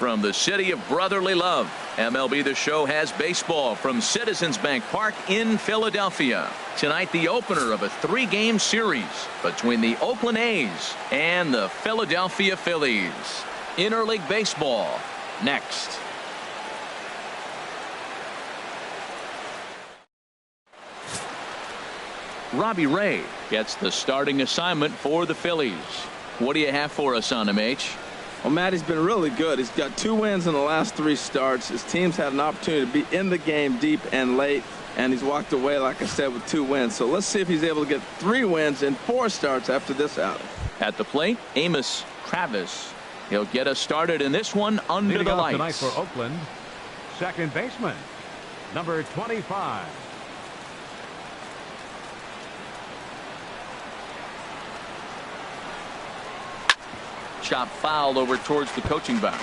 from the city of brotherly love. MLB The Show has baseball from Citizens Bank Park in Philadelphia. Tonight, the opener of a 3-game series between the Oakland A's and the Philadelphia Phillies. Interleague baseball next. Robbie Ray gets the starting assignment for the Phillies. What do you have for us on him, H? Well, Matt, he's been really good. He's got 2 wins in the last 3 starts. His team's had an opportunity to be in the game deep and late, and he's walked away, like I said, with 2 wins. So let's see if he's able to get 3 wins in 4 starts after this outing. At the plate, Amos Travis. He'll get us started in this one under the lights. Tonight for Oakland, second baseman, number 25. Chop foul over towards the coaching box.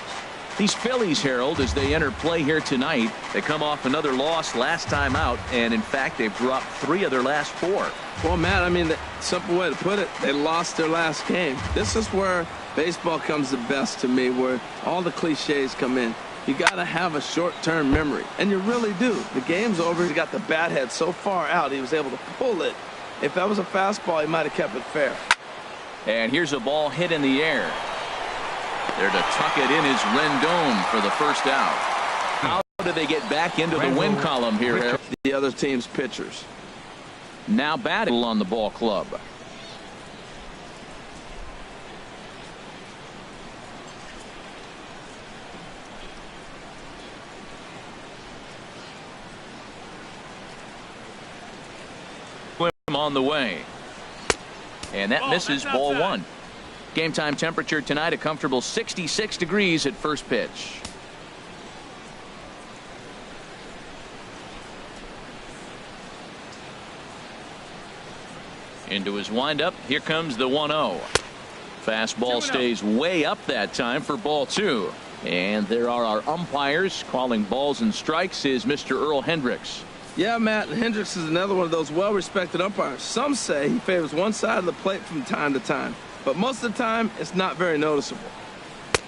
These Phillies, Harold, as they enter play here tonight, they come off another loss last time out, and in fact they've dropped 3 of their last 4. Well, Matt, I mean, the simple way to put it, they lost their last game. This is where baseball comes the best to me, where all the cliches come in. You got to have a short-term memory, and you really do. The game's over. He got the bat head so far out, he was able to pull it. If that was a fastball, he might have kept it fair. And here's a ball hit in the air. There to tuck it in is Rendon for the first out. How do they get back into the win column here, Harold? The other team's pitchers. Now batting on the ball club. On the way. And that misses ball 1. Game time temperature tonight a comfortable 66 degrees at first pitch. Into his windup. Here comes the 1-0. Fastball stays way up that time for ball 2. And there are our umpires calling balls and strikes is Mr. Earl Hendricks. Yeah, Matt, Hendricks is another one of those well-respected umpires. Some say he favors one side of the plate from time to time, but most of the time it's not very noticeable.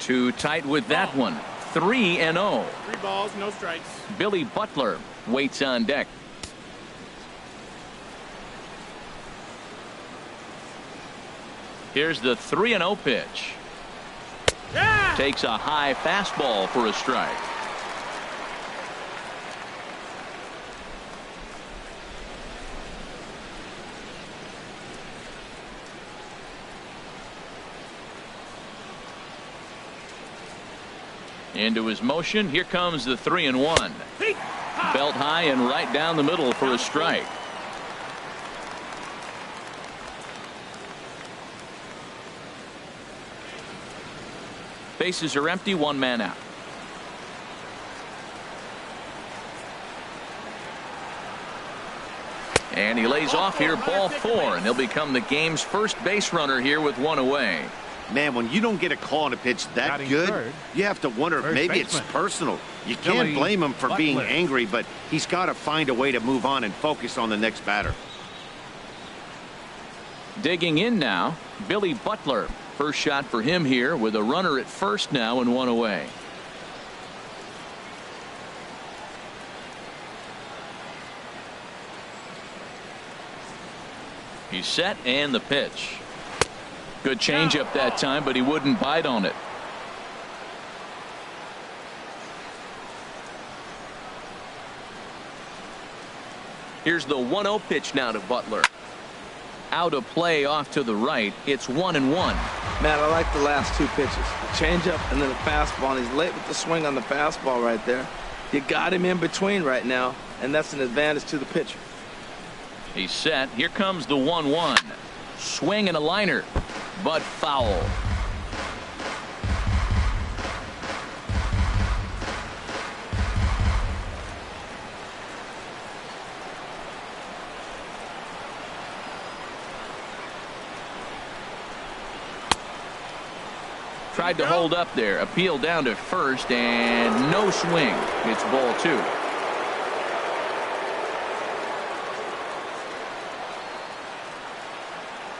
Too tight with that one. 3-0. 3 balls, no strikes. Billy Butler waits on deck. Here's the 3-0 pitch. Yeah! Takes a high fastball for a strike. Into his motion. Here comes the 3-1. Belt high and right down the middle for a strike. Bases are empty. 1 man out. And he lays off here, ball 4, and he'll become the game's first base runner here with 1 away. Man, when you don't get a call on a pitch that good, you have to wonder if maybe it's personal. You can't blame him for being angry, but he's got to find a way to move on and focus on the next batter. Digging in now, Billy Butler. First shot for him here with a runner at first now and 1 away. He's set and the pitch. Good changeup that time, but he wouldn't bite on it. Here's the 1-0 pitch now to Butler. Out of play off to the right. It's 1-1. Matt, I like the last 2 pitches. The changeup and then the fastball. And he's late with the swing on the fastball right there. You got him in between right now, and that's an advantage to the pitcher. He's set. Here comes the 1-1. Swing and a liner, but foul. Tried to hold up there. Appeal down to first, and no swing. It's ball 2.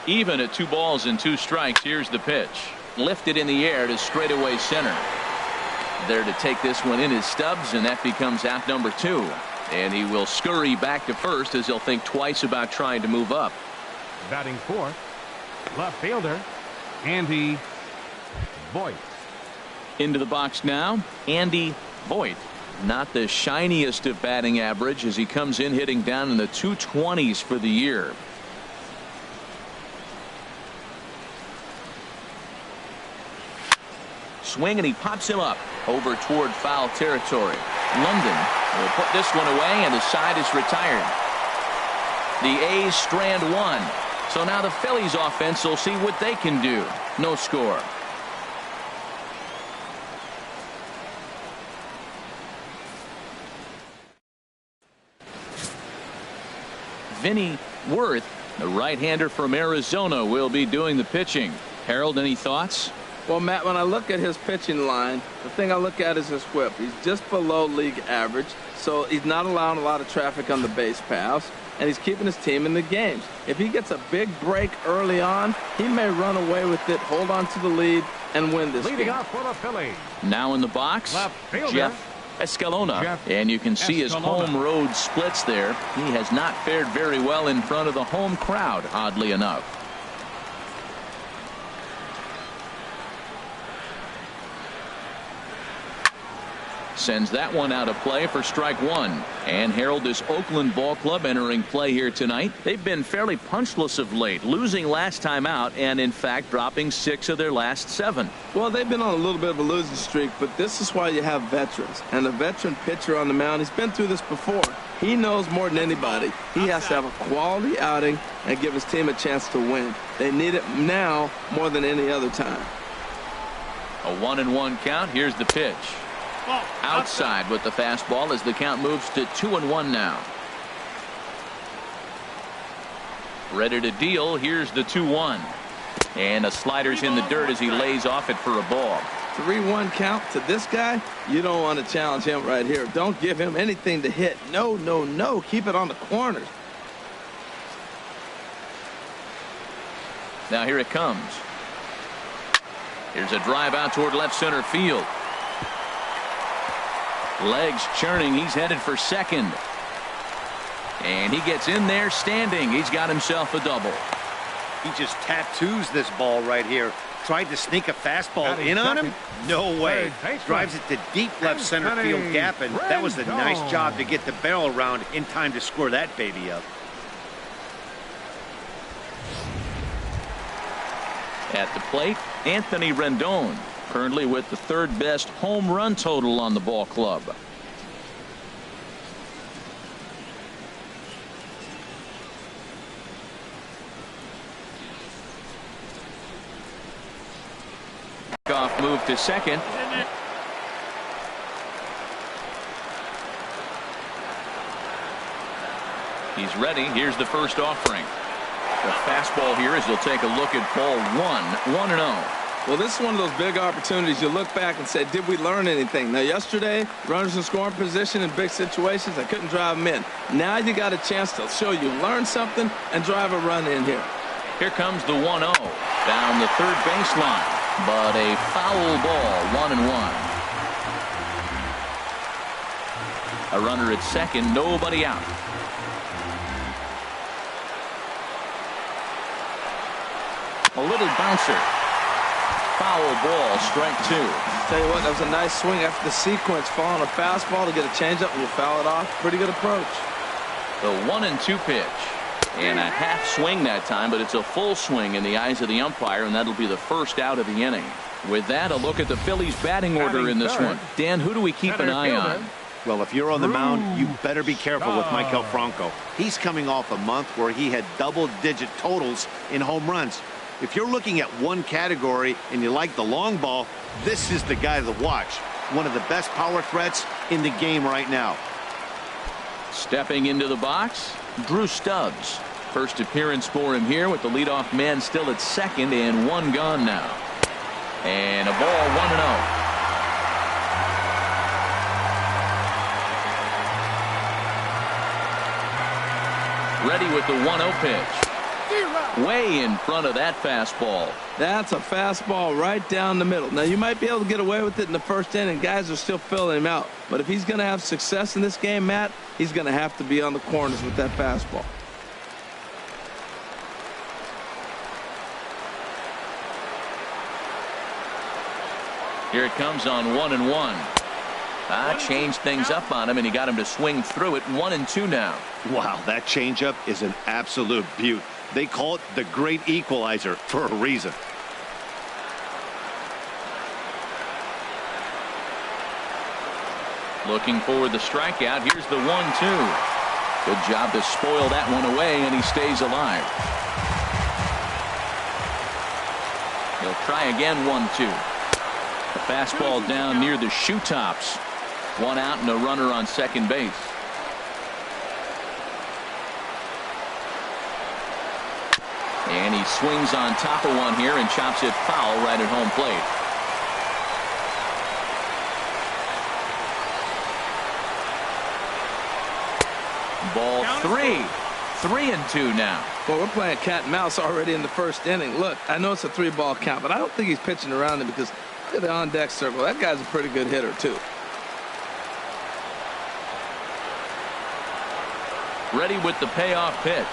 Even at 2 balls and 2 strikes. Here's the pitch. Lifted in the air to straightaway center. There to take this one in is Stubbs, and that becomes out number 2. And he will scurry back to first as he'll think twice about trying to move up. Batting fourth, left fielder, Andy Voigt. Into the box now, Andy Voigt. Not the shiniest of batting average as he comes in hitting down in the 220s for the year. Swing, and he pops him up over toward foul territory. London will put this one away, and the side is retired. The A's strand one. So now the Phillies offense will see what they can do. No score. Vinny Worth, the right-hander from Arizona, will be doing the pitching. Harold, any thoughts? Well, Matt, when I look at his pitching line, the thing I look at is his whip. He's just below league average, so he's not allowing a lot of traffic on the base paths, and he's keeping his team in the games. If he gets a big break early on, he may run away with it, hold on to the lead, and win this Leading game. off for the Phillies. Now in the box, Left fielder, Jeff Escalona. And you can see his home road splits there. He has not fared very well in front of the home crowd, oddly enough. Sends that one out of play for strike one. And Harold, this Oakland ball club entering play here tonight. They've been fairly punchless of late, losing last time out and in fact dropping 6 of their last 7. Well, they've been on a little bit of a losing streak, but this is why you have veterans. And a veteran pitcher on the mound, he's been through this before. He knows more than anybody. He has to have a quality outing and give his team a chance to win. They need it now more than any other time. A 1-1 count. Here's the pitch. Outside with the fastball as the count moves to 2-1 now. Ready to deal. Here's the 2-1. And a slider's in the dirt as he lays off it for a ball. 3-1 count to this guy. You don't want to challenge him right here. Don't give him anything to hit. No, no, no. Keep it on the corners. Now here it comes. Here's a drive out toward left center field. Legs churning. He's headed for second. And he gets in there standing. He's got himself a double. He just tattoos this ball right here. Tried to sneak a fastball in on him? No way. Drives it to deep left center field gap, and that was a nice job to get the barrel around in time to score that baby up. At the plate, Anthony Rendon, currently with the 3rd best home run total on the ball club. Off move to second. He's ready. Here's the first offering. The fastball here as he'll take a look at ball 1, 1-0. Well, this is one of those big opportunities. You look back and say, did we learn anything? Now, yesterday, runners in scoring position in big situations, I couldn't drive them in. Now you got a chance to show you learn something and drive a run in here. Here comes the 1-0 down the 3rd baseline. But a foul ball, 1-1. A runner at second, nobody out. A little bouncer. Foul ball, strike 2. Tell you what, that was a nice swing after the sequence. Following a fastball to get a changeup and you foul it off. Pretty good approach. The 1-2 pitch. And a half swing that time, but it's a full swing in the eyes of the umpire, and that'll be the first out of the inning. With that, a look at the Phillies batting order in this one. Dan, who do we keep an eye on? Well, if you're on the mound, you better be careful with Maikel Franco. He's coming off a month where he had double-digit totals in home runs. If you're looking at one category and you like the long ball, this is the guy to watch. One of the best power threats in the game right now. Stepping into the box, Drew Stubbs. First appearance for him here with the leadoff man still at second and 1 gone now. And a ball, 1-0. Ready with the 1-0 pitch. Way in front of that fastball. That's a fastball right down the middle. Now, you might be able to get away with it in the first inning. Guys are still filling him out. But if he's going to have success in this game, Matt, he's going to have to be on the corners with that fastball. Here it comes on 1-1. Changed things up on him, and he got him to swing through it. 1-2 now. Wow, that changeup is an absolute beaut. They call it the great equalizer for a reason. Looking for the strikeout. Here's the 1-2. Good job to spoil that one away, and he stays alive. He'll try again. 1-2. A fastball down near the shoe tops. 1 out and a runner on second base. And he swings on top of one here and chops it foul right at home plate. Ball 3. 3-2 now. Well, we're playing cat and mouse already in the first inning. Look, I know it's a 3-ball count, but I don't think he's pitching around him because look at the on-deck circle. That guy's a pretty good hitter, too. Ready with the payoff pitch.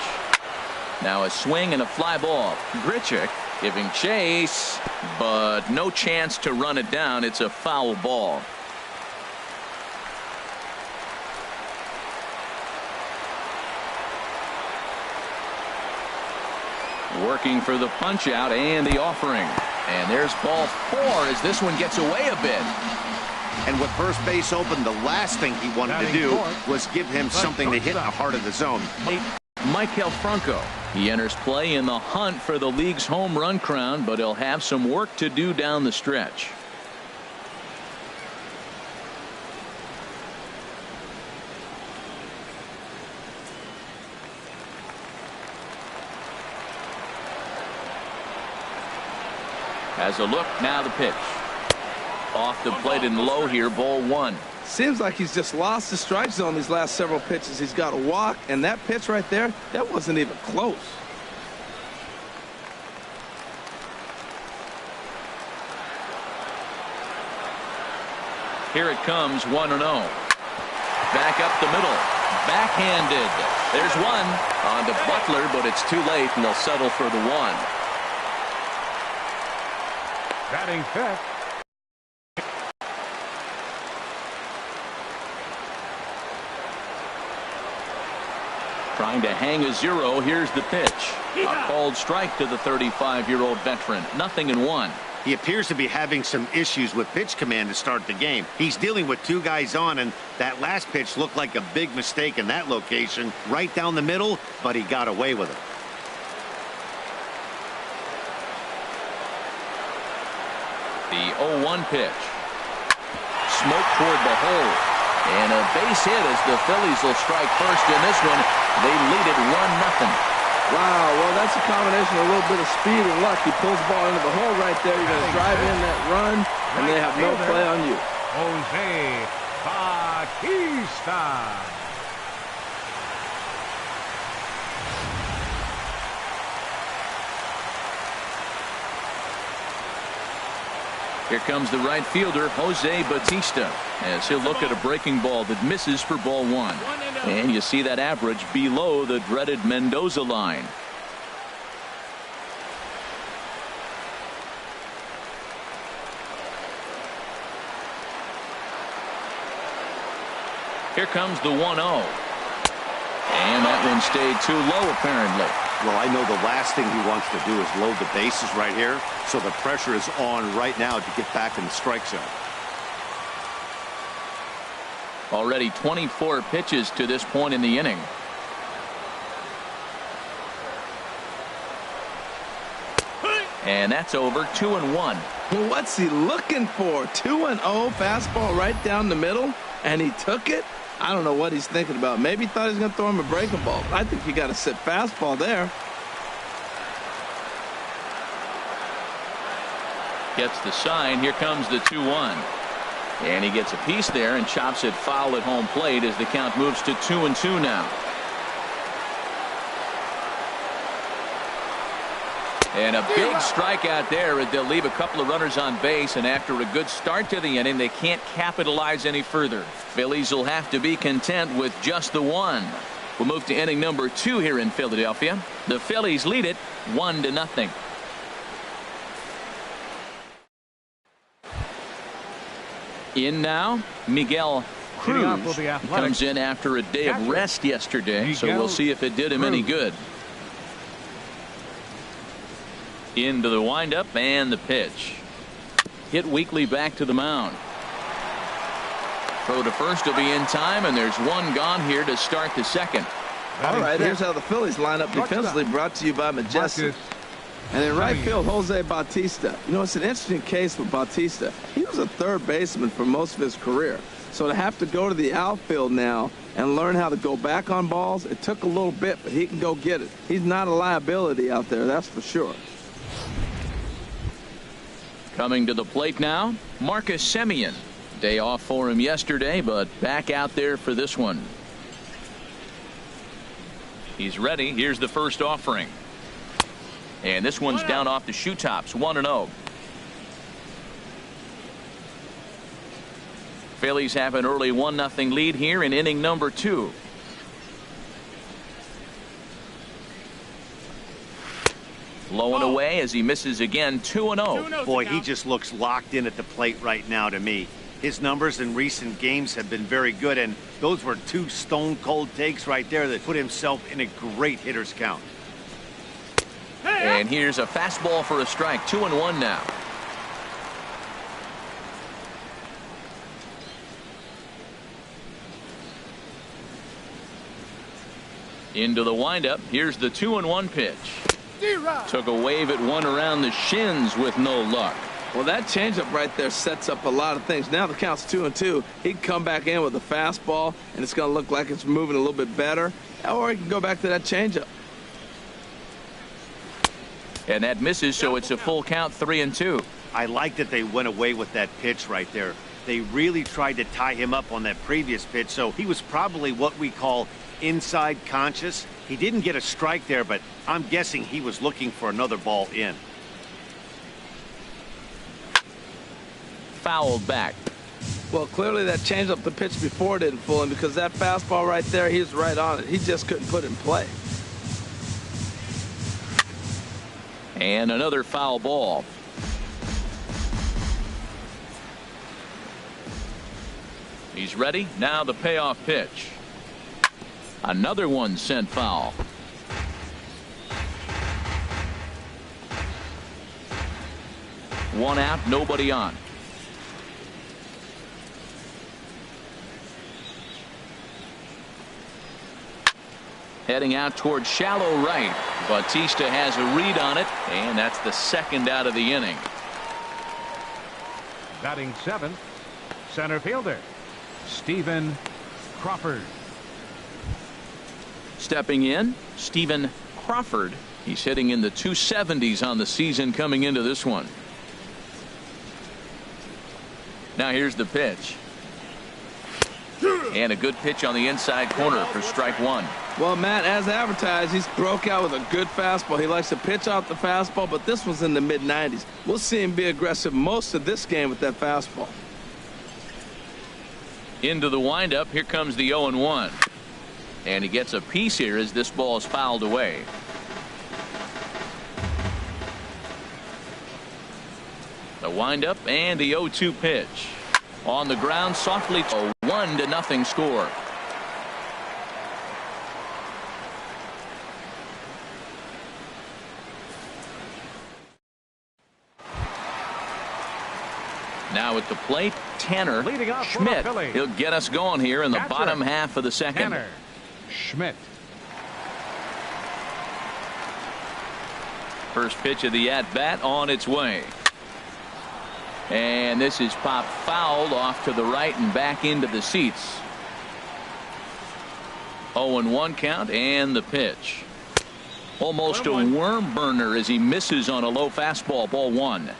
Now a swing and a fly ball. Grichuk giving chase, but no chance to run it down. It's a foul ball. Working for the punch out and the offering. And there's ball 4 as this one gets away a bit. And with first base open, the last thing he wanted to do was give him something to hit in the heart of the zone. Maikel Franco. He enters play in the hunt for the league's home run crown, but he'll have some work to do down the stretch. Has a look, now the pitch. Off the plate and low here, ball 1. Seems like he's just lost the strike zone these last several pitches. He's got a walk, and that pitch right there, that wasn't even close. Here it comes, 1-0. Back up the middle. Backhanded. There's one on to Butler, but it's too late, and they'll settle for the 1. Batting fifth. Trying to hang a 0. Here's the pitch. A called strike to the 35-year-old veteran. 0-1. He appears to be having some issues with pitch command to start the game. He's dealing with 2 guys on, and that last pitch looked like a big mistake in that location. Right down the middle, but he got away with it. The 0-1 pitch. Smoke toward the hole. And a base hit as the Phillies will strike first in this one. They lead it 1-0. Wow, well, that's a combination of a little bit of speed and luck. He pulls the ball into the hole right there. You're going to drive in that run, and they have no play on you. Jose Bautista. Here comes the right fielder, Jose Bautista, as he'll look at a breaking ball that misses for ball 1. And you see that average below the dreaded Mendoza line. Here comes the 1-0. And that one stayed too low, apparently. Well, I know the last thing he wants to do is load the bases right here, so the pressure is on right now to get back in the strike zone. Already 24 pitches to this point in the inning. And that's over. 2-1. Well, what's he looking for? 2-0 fastball right down the middle, and he took it. I don't know what he's thinking about. Maybe he thought he was going to throw him a breaking ball. I think you got to sit fastball there. Gets the sign. Here comes the 2-1. And he gets a piece there and chops it foul at home plate as the count moves to 2-2 now. And a big strikeout there as they'll leave a couple of runners on base, and after a good start to the inning, they can't capitalize any further. Phillies will have to be content with just the one. We'll move to inning number 2 here in Philadelphia. The Phillies lead it 1-0. In now, Miguel Cruz comes in after a day of rest yesterday, so we'll see if it did him any good. Into the windup and the pitch. Hit weakly back to the mound. Throw to first will be in time, and there's one gone here to start the second. All right, here's how the Phillies line up defensively, brought to you by Majestic. And in right field, Jose Bautista. You know, it's an interesting case with Bautista. He was a third baseman for most of his career. So to have to go to the outfield now and learn how to go back on balls, it took a little bit, but he can go get it. He's not a liability out there, that's for sure. Coming to the plate now, Marcus Semien. Day off for him yesterday, but back out there for this one. He's ready. Here's the first offering. And this one's down off the shoe tops, 1-0. Phillies have an early 1-0 lead here in inning number 2. Low and away as he misses again, 2-0. Boy, he just looks locked in at the plate right now to me. His numbers in recent games have been very good, and those were 2 stone-cold takes right there that put himself in a great hitter's count. And here's a fastball for a strike, 2-1 now. Into the windup. Here's the 2-1 pitch. Took a wave at one around the shins with no luck. Well, that changeup right there sets up a lot of things. Now the count's 2-2. He can come back in with a fastball, and it's going to look like it's moving a little bit better. Or he can go back to that changeup. And that misses, so it's a full count, 3-2. I like that they went away with that pitch right there. They really tried to tie him up on that previous pitch, so he was probably what we call inside conscious. He didn't get a strike there, but I'm guessing he was looking for another ball in. Fouled back. Well, clearly that changeup the pitch before didn't fool him, because that fastball right there, he was right on it. He just couldn't put it in play. And another foul ball. He's ready. Now the payoff pitch. Another one sent foul. One out, nobody on. Heading out towards shallow right. Bautista has a read on it, and that's the second out of the inning. Batting 7th, center fielder, Stephen Crawford. Stepping in, Stephen Crawford. He's hitting in the 270s on the season coming into this one. Now here's the pitch. And a good pitch on the inside corner for strike one. Well, Matt, as advertised, he's broke out with a good fastball. He likes to pitch out the fastball, but this was in the mid-90s. We'll see him be aggressive most of this game with that fastball. Into the windup. Here comes the 0-1. And he gets a piece here as this ball is fouled away. The windup and the 0-2 pitch. On the ground softly, a 1-0 score. Now at the plate, Tanner Schmidt. He'll get us going here in the bottom half of the second. Tanner Schmidt. First pitch of the at-bat on its way. And this is popped fouled off to the right and back into the seats. 0-1 count and the pitch. Almost a worm burner as he misses on a low fastball, ball one.